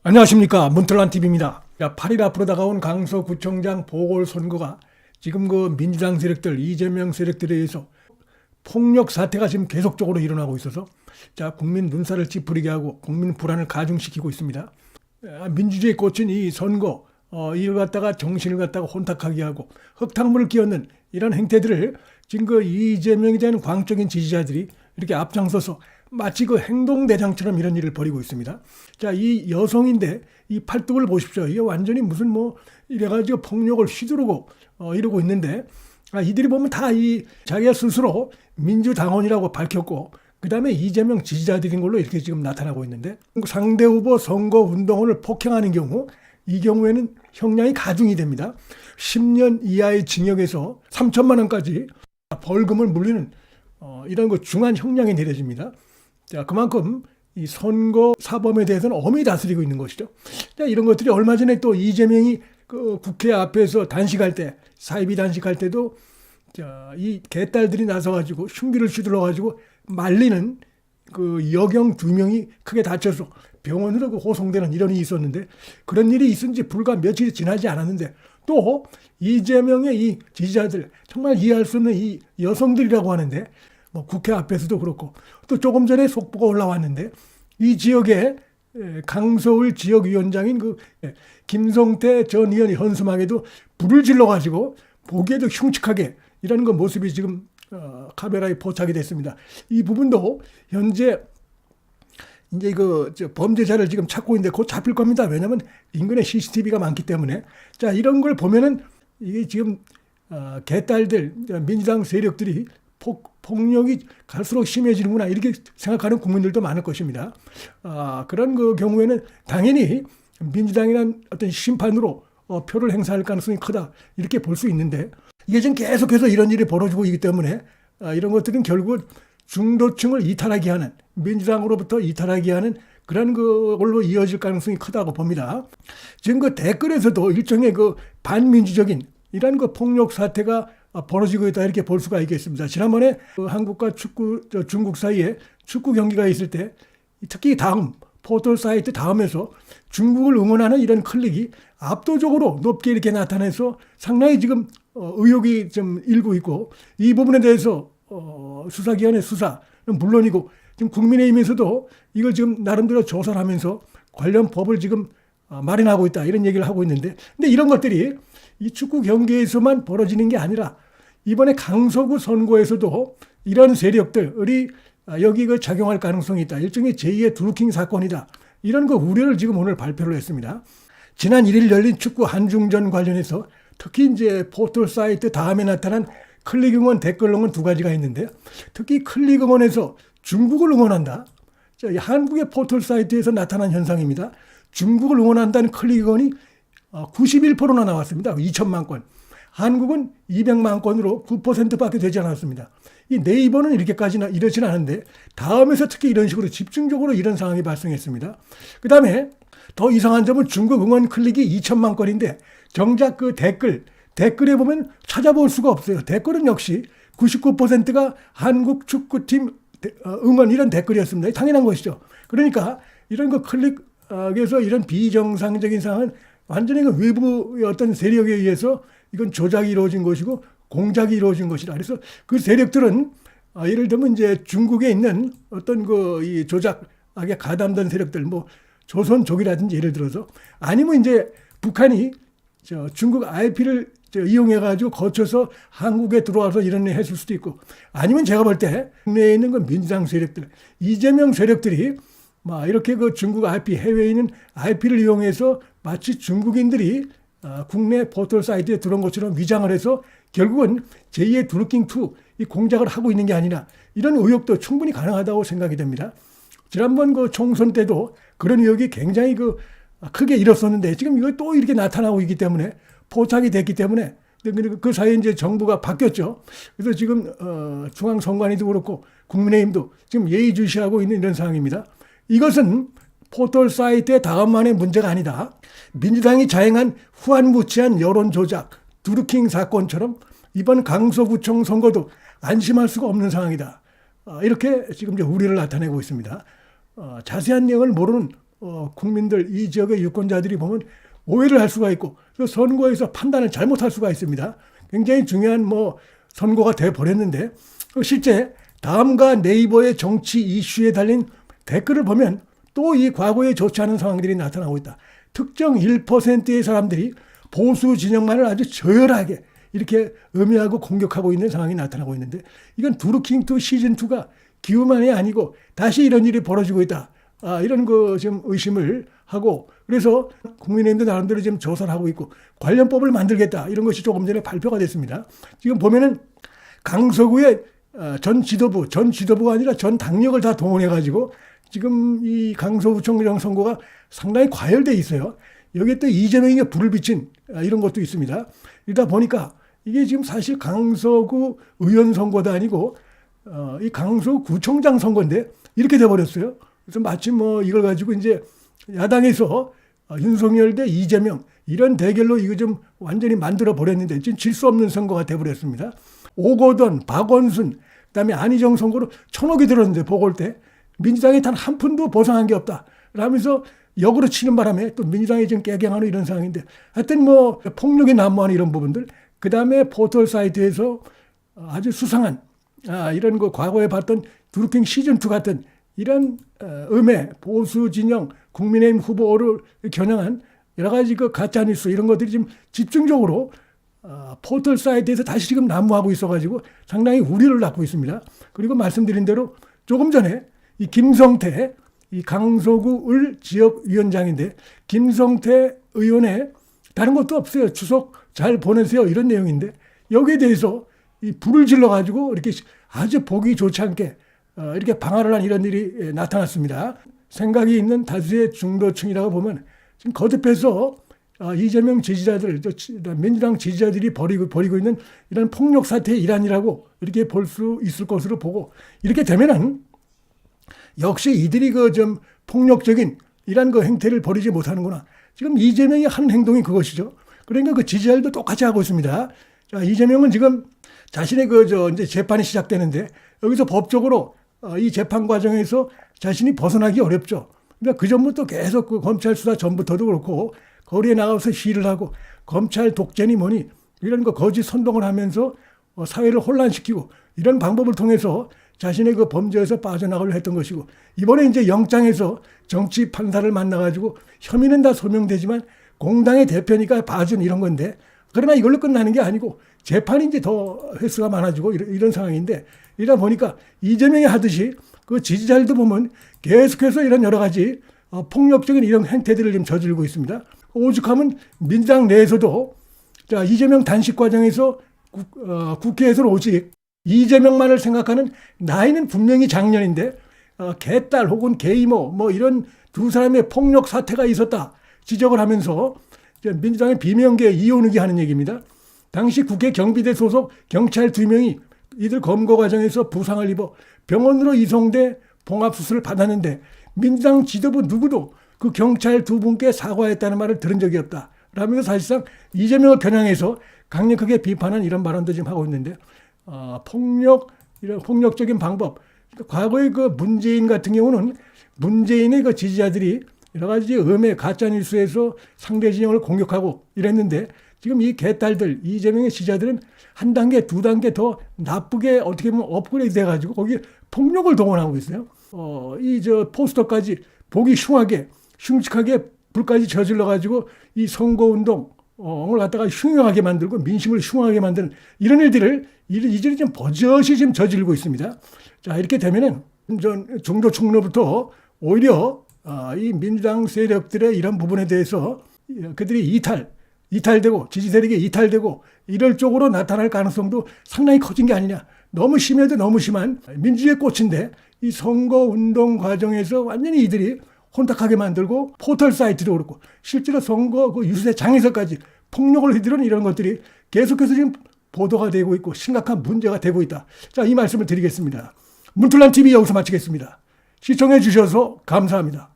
안녕하십니까, 문틀란TV입니다. 8일 앞으로 다가온 강서구청장 보궐선거가 지금 그 민주당 세력들, 이재명 세력들에 의해서 폭력 사태가 지금 계속적으로 일어나고 있어서 국민 눈살을 찌푸리게 하고 국민 불안을 가중시키고 있습니다. 민주주의 꽃인 이 선거, 이걸 갖다가 정신을 갖다가 혼탁하게 하고 흙탕물을 끼얹는 이런 행태들을 지금 그 이재명에 대한 광적인 지지자들이 이렇게 앞장서서 마치 그 행동대장처럼 이런 일을 벌이고 있습니다. 이 여성인데 이 팔뚝을 보십시오. 이게 완전히 무슨 이래가지고 폭력을 휘두르고 이러고 있는데, 이들이 보면 다 이 자기가 스스로 민주당원이라고 밝혔고 그 다음에 이재명 지지자들인 걸로 이렇게 지금 나타나고 있는데, 상대 후보 선거 운동원을 폭행하는 경우, 이 경우에는 형량이 가중이 됩니다. 10년 이하의 징역에서 3천만 원까지 벌금을 물리는 이런 거 중한 형량이 내려집니다. 그만큼 이 선거 사범에 대해서는 엄히 다스리고 있는 것이죠. 이런 것들이 얼마 전에 또 이재명이 그 국회 앞에서 단식할 때, 사이비 단식할 때도 이 개딸들이 나서가지고 흉기를 휘둘러가지고 말리는 그 여경 2명이 크게 다쳐서 병원으로 호송되는 이런 일이 있었는데, 그런 일이 있은 지 불과 며칠이 지나지 않았는데 또 이재명의 이 지지자들, 정말 이해할 수 없는 이 여성들이라고 하는데, 국회 앞에서도 그렇고 또 조금 전에 속보가 올라왔는데, 이 지역의 강서울 지역위원장인 그 김성태 전 의원이 현수막에도 불을 질러가지고 보기에도 흉측하게 이런 거 모습이 지금 카메라에 포착이 됐습니다. 이 부분도 현재 이제 범죄자를 지금 찾고 있는데 곧 잡힐 겁니다. 왜냐하면 인근에 CCTV가 많기 때문에. 이런 걸 보면은 이게 지금 개딸들, 민주당 세력들이 폭력이 갈수록 심해지는구나 이렇게 생각하는 국민들도 많을 것입니다. 그런 그 경우에는 당연히 민주당이란 어떤 심판으로 표를 행사할 가능성이 크다 이렇게 볼 수 있는데, 이게 지금 계속해서 이런 일이 벌어지고 있기 때문에 이런 것들은 결국 중도층을 이탈하게 하는, 민주당으로부터 이탈하게 하는 그런 걸로 이어질 가능성이 크다고 봅니다. 지금 그 댓글에서도 일종의 그 반민주적인 이런 그 폭력 사태가 벌어지고 있다 이렇게 볼 수가 있겠습니다. 지난번에 한국과 중국 사이에 축구 경기가 있을 때 특히 포털 사이트 다음에서 중국을 응원하는 이런 클릭이 압도적으로 높게 이렇게 나타나서 상당히 지금 의혹이 좀 일고 있고, 이 부분에 대해서 수사기관의 수사는 물론이고 지금 국민의힘에서도 이걸 지금 나름대로 조사를 하면서 관련 법을 지금 마련하고 있다 이런 얘기를 하고 있는데, 근데 이런 것들이 이 축구 경기에서만 벌어지는 게 아니라 이번에 강서구 선거에서도 이런 세력들이 여기 작용할 가능성이 있다. 일종의 제2의 드루킹 사건이다. 이런 우려를 지금 오늘 발표를 했습니다. 지난 1일 열린 축구 한중전 관련해서 특히 이제 포털 사이트 다음에 나타난 클릭 응원, 댓글 응원 두 가지가 있는데, 특히 클릭 응원에서 중국을 응원한다. 한국의 포털 사이트에서 나타난 현상입니다. 중국을 응원한다는 클릭 응원이 91%나 나왔습니다. 2천만 건. 한국은 200만 건으로 9%밖에 되지 않았습니다. 이 네이버는 이렇게까지나 이렇지는 않은데 다음에서 특히 이런 식으로 집중적으로 이런 상황이 발생했습니다. 그 다음에 더 이상한 점은 중국 응원 클릭이 2천만 건인데 정작 그 댓글에 보면 찾아볼 수가 없어요. 댓글은 역시 99%가 한국 축구팀 응원 이런 댓글이었습니다. 당연한 것이죠. 그러니까 이런 클릭에서 이런 비정상적인 상황은 완전히 외부의 어떤 세력에 의해서 이건 조작이 이루어진 것이고 공작이 이루어진 것이다. 그래서 그 세력들은 예를 들면 이제 중국에 있는 어떤 이 조작에 가담된 세력들, 조선족이라든지 예를 들어서, 아니면 이제 북한이 중국 IP를 이용해가지고 거쳐서 한국에 들어와서 이런 일 했을 수도 있고, 아니면 제가 볼 때 국내에 있는 그 민주당 세력들, 이재명 세력들이 이렇게 중국 IP, 해외에 있는 IP를 이용해서 마치 중국인들이 국내 포털 사이트에 들어온 것처럼 위장을 해서 결국은 제2의 드루킹2 이 공작을 하고 있는 게 아니라, 이런 의혹도 충분히 가능하다고 생각이 됩니다. 지난번 총선 때도 그런 의혹이 굉장히 크게 일었었는데 지금 이거 또 이렇게 나타나고 있기 때문에, 포착이 됐기 때문에 그 사이에 이제 정부가 바뀌었죠. 그래서 지금 중앙선관위도 그렇고 국민의힘도 지금 예의주시하고 있는 이런 상황입니다. 이것은 포털 사이트의 다음만의 문제가 아니다. 민주당이 자행한 후한무치한 여론 조작, 드루킹 사건처럼 이번 강서구청 선거도 안심할 수가 없는 상황이다. 이렇게 지금 이제 우려를 나타내고 있습니다. 자세한 내용을 모르는 국민들, 이 지역의 유권자들이 보면 오해를 할 수가 있고 선거에서 판단을 잘못할 수가 있습니다. 굉장히 중요한 선거가 돼 버렸는데 실제 다음과 네이버의 정치 이슈에 달린 댓글을 보면 또 이 과거에 좋지 않은 상황들이 나타나고 있다. 특정 1%의 사람들이 보수 진영만을 아주 저열하게 이렇게 음해하고 공격하고 있는 상황이 나타나고 있는데 이건 두루킹2 시즌2가 기우만이 아니고 다시 이런 일이 벌어지고 있다. 이런 거 좀 의심을 하고 그래서 국민의힘도 나름대로 지금 조사를 하고 있고 관련법을 만들겠다. 이런 것이 조금 전에 발표가 됐습니다. 지금 보면은 강서구의 전 지도부가 아니라 전 당력을 다 동원해가지고 지금 이 강서구청장 선거가 상당히 과열돼 있어요. 여기에 또 이재명이 불을 비친 이런 것도 있습니다. 이러다 보니까 이게 지금 사실 강서구 의원 선거도 아니고 이 강서구청장 선거인데 이렇게 돼버렸어요. 그래서 마침 이걸 가지고 이제 야당에서 윤석열 대 이재명 이런 대결로 이거 좀 완전히 만들어 버렸는데 지금 질 수 없는 선거가 돼버렸습니다. 오거돈, 박원순, 그다음에 안희정 선거로 1,000억이 들었는데 보궐 때 민주당이 단 한 푼도 보상한 게 없다. 라면서 역으로 치는 바람에 또 민주당이 지금 깨갱하는 이런 상황인데 하여튼 폭력이 난무하는 이런 부분들 그다음에 포털 사이트에서 아주 수상한 이런 거 과거에 봤던 두루킹 시즌2 같은 이런 음해 보수 진영 국민의힘 후보를 겨냥한 여러 가지 가짜 뉴스 이런 것들이 지금 집중적으로 포털 사이트에서 다시 지금 난무하고 있어가지고 상당히 우려를 낳고 있습니다. 그리고 말씀드린 대로 조금 전에 이 김성태 이 강서구 지역위원장인데 김성태 의원의 다른 것도 없어요. 추석 잘 보내세요 이런 내용인데 여기에 대해서 이 불을 질러가지고 이렇게 아주 보기 좋지 않게 이렇게 방화를 한 이런 일이 나타났습니다. 생각이 있는 다수의 중도층이라고 보면 지금 거듭해서 이재명 지지자들, 민주당 지지자들이 벌이고 있는 이런 폭력 사태의 일환이라고 이렇게 볼 수 있을 것으로 보고 이렇게 되면은 역시 이들이 좀 폭력적인 이런 행태를 벌이지 못하는구나. 지금 이재명이 하는 행동이 그것이죠. 그러니까 그 지지자들도 똑같이 하고 있습니다. 자, 이재명은 지금 자신의 이제 재판이 시작되는데 여기서 법적으로 이 재판 과정에서 자신이 벗어나기 어렵죠. 그러니까 그 전부터 계속 검찰 수사 전부터도 그렇고 거리에 나가서 시위를 하고 검찰 독재니 뭐니 이런 거짓 선동을 하면서 사회를 혼란시키고 이런 방법을 통해서 자신의 범죄에서 빠져나가려 했던 것이고 이번에 이제 영장에서 정치 판사를 만나가지고 혐의는 다 소명되지만 공당의 대표니까 봐준 이런 건데 그러나 이걸로 끝나는 게 아니고 재판이 이제 더 횟수가 많아지고 이런 상황인데 이러다 보니까 이재명이 하듯이 그 지지자들도 보면 계속해서 이런 여러 가지 폭력적인 이런 행태들을 지금 저지르고 있습니다. 오죽하면 민주당 내에서도 자 이재명 단식 과정에서 국회에서는 오직 이재명만을 생각하는 나이는 분명히 장년인데 개딸 혹은 개이모 이런 두 사람의 폭력 사태가 있었다 지적을 하면서 민주당의 비명계 이혼우기 하는 얘기입니다. 당시 국회 경비대 소속 경찰 2명이 이들 검거 과정에서 부상을 입어 병원으로 이송돼 봉합수술을 받았는데 민주당 지도부 누구도 그 경찰 2분께 사과했다는 말을 들은 적이 없다. 라면서 사실상 이재명을 겨냥해서 강력하게 비판한 이런 발언도 지금 하고 있는데 이런 폭력적인 방법. 과거의 문재인 같은 경우는 문재인의 지지자들이 여러 가지 음해 가짜뉴스에서 상대 진영을 공격하고 이랬는데 지금 이 개딸들 이재명의 지지자들은 한 단계 두 단계 더 나쁘게 어떻게 보면 업그레이드 돼가지고 거기에 폭력을 동원하고 있어요. 포스터까지 보기 흉측하게 불까지 저질러가지고 이 선거운동을 갖다가 흉흉하게 만들고 민심을 흉하게 만드는 이런 일들을 이들이 좀 버젓이 지금 저지르고 있습니다. 자, 이렇게 되면은 중도층로부터 오히려 이 민주당 세력들의 이런 부분에 대해서 그들이 이탈되고 지지 세력이 이탈되고 이럴 쪽으로 나타날 가능성도 상당히 커진 게 아니냐. 너무 심해도 너무 심한 민주주의 꽃인데 이 선거운동 과정에서 완전히 이들이 혼탁하게 만들고 포털 사이트도 그렇고 실제로 선거 유세장에서까지 폭력을 휘두르는 이런 것들이 계속해서 지금 보도가 되고 있고 심각한 문제가 되고 있다. 자, 이 말씀을 드리겠습니다. 문틀란TV 여기서 마치겠습니다. 시청해 주셔서 감사합니다.